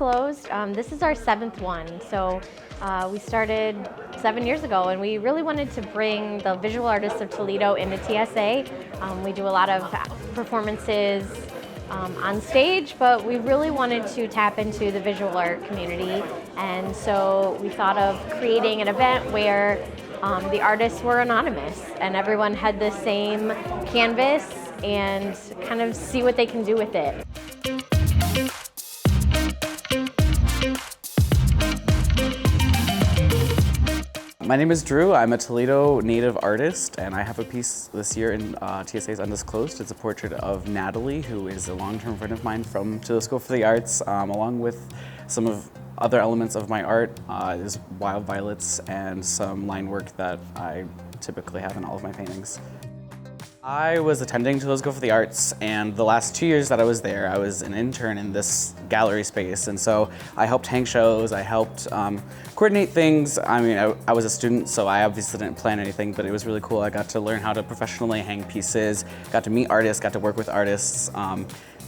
Undisclosed. This is our 7th one. So we started 7 years ago, and we really wanted to bring the visual artists of Toledo into TSA. We do a lot of performances on stage, but we really wanted to tap into the visual art community. And so we thought of creating an event where the artists were anonymous and everyone had the same canvas and kind of see what they can do with it. My name is Drew. I'm a Toledo native artist, and I have a piece this year in TSA's Undisclosed. It's a portrait of Natalie, who is a long-term friend of mine from Toledo School for the Arts, along with some of other elements of my art is wild violets and some line work that I typically have in all of my paintings. I was attending Toledo School for the Arts, and the last 2 years that I was there, I was an intern in this gallery space, and so I helped hang shows, I helped coordinate things. I mean, I was a student, so I obviously didn't plan anything, but it was really cool. I got to learn how to professionally hang pieces, got to meet artists, got to work with artists.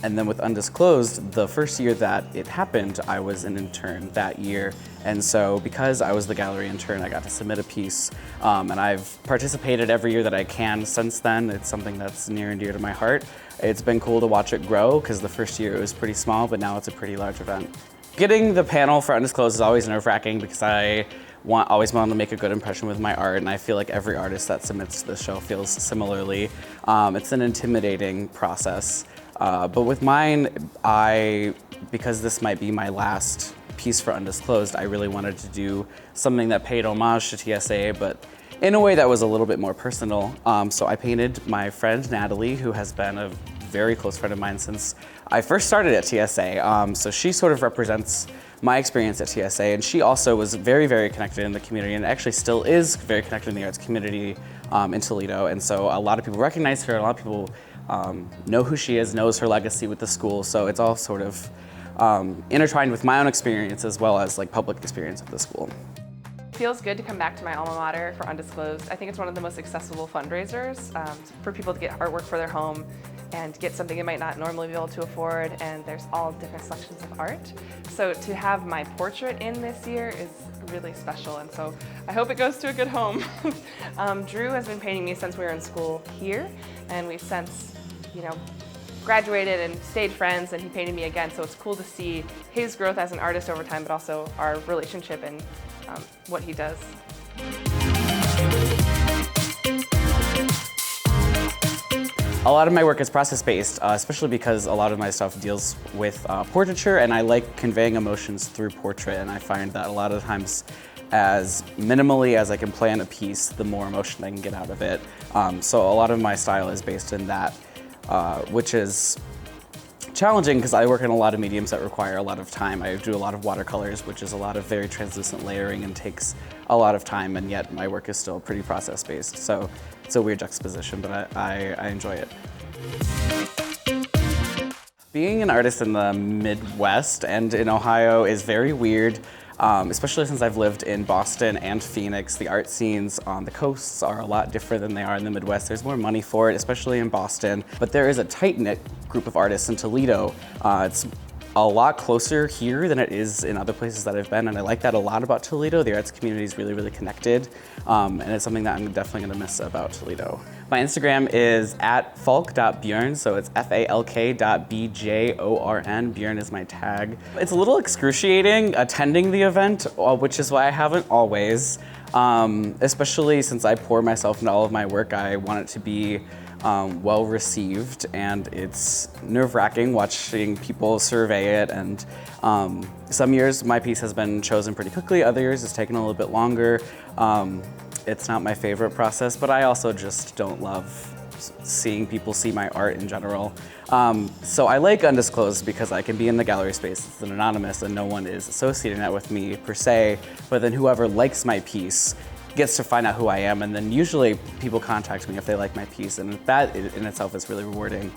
And then with Undisclosed, the first year that it happened, I was an intern that year. And so because I was the gallery intern, I got to submit a piece. And I've participated every year that I can since then. It's something that's near and dear to my heart. It's been cool to watch it grow, because the first year it was pretty small, but now it's a pretty large event. Getting the panel for Undisclosed is always nerve-wracking, because I always want to make a good impression with my art, and I feel like every artist that submits to the show feels similarly. It's an intimidating process. But with mine, because this might be my last piece for Undisclosed, I really wanted to do something that paid homage to TSA, but in a way that was a little bit more personal. So I painted my friend Natalie, who has been a very close friend of mine since I first started at TSA. So she sort of represents my experience at TSA, and she also was very, very connected in the community, and actually still is very connected in the arts community in Toledo. And so a lot of people recognize her, a lot of people know who she is, knows her legacy with the school, so it's all sort of intertwined with my own experience as well as like public experience of the school. It feels good to come back to my alma mater for Undisclosed. I think it's one of the most accessible fundraisers for people to get artwork for their home and get something they might not normally be able to afford, and there's all different selections of art. So to have my portrait in this year is really special, and so I hope it goes to a good home. Drew has been painting me since we were in school here, and we've since, graduated and stayed friends, and he painted me again, so it's cool to see his growth as an artist over time, but also our relationship and what he does. A lot of my work is process-based, especially because a lot of my stuff deals with portraiture, and I like conveying emotions through portrait, and I find that a lot of times as minimally as I can plan a piece, the more emotion I can get out of it. So a lot of my style is based in that, which is challenging because I work in a lot of mediums that require a lot of time. I do a lot of watercolors, which is a lot of very translucent layering and takes a lot of time, and yet my work is still pretty process-based. So it's a weird juxtaposition, but I enjoy it. Being an artist in the Midwest and in Ohio is very weird, especially since I've lived in Boston and Phoenix. The art scenes on the coasts are a lot different than they are in the Midwest. There's more money for it, especially in Boston, but there is a tight-knit group of artists in Toledo. It's a lot closer here than it is in other places that I've been, and I like that a lot about Toledo. The arts community is really, really connected, and it's something that I'm definitely gonna miss about Toledo. My Instagram is @falk.bjorn, so it's falk.bjorn. Bjorn is my tag. It's a little excruciating attending the event, which is why I haven't always, especially since I pour myself into all of my work. I want it to be well received, and it's nerve-wracking watching people survey it, and some years my piece has been chosen pretty quickly, other years it's taken a little bit longer. It's not my favorite process, but I also just don't love seeing people see my art in general. So I like Undisclosed because I can be in the gallery space, it's anonymous and no one is associating that with me per se, but then whoever likes my piece gets to find out who I am, and then usually people contact me if they like my piece, and that in itself is really rewarding.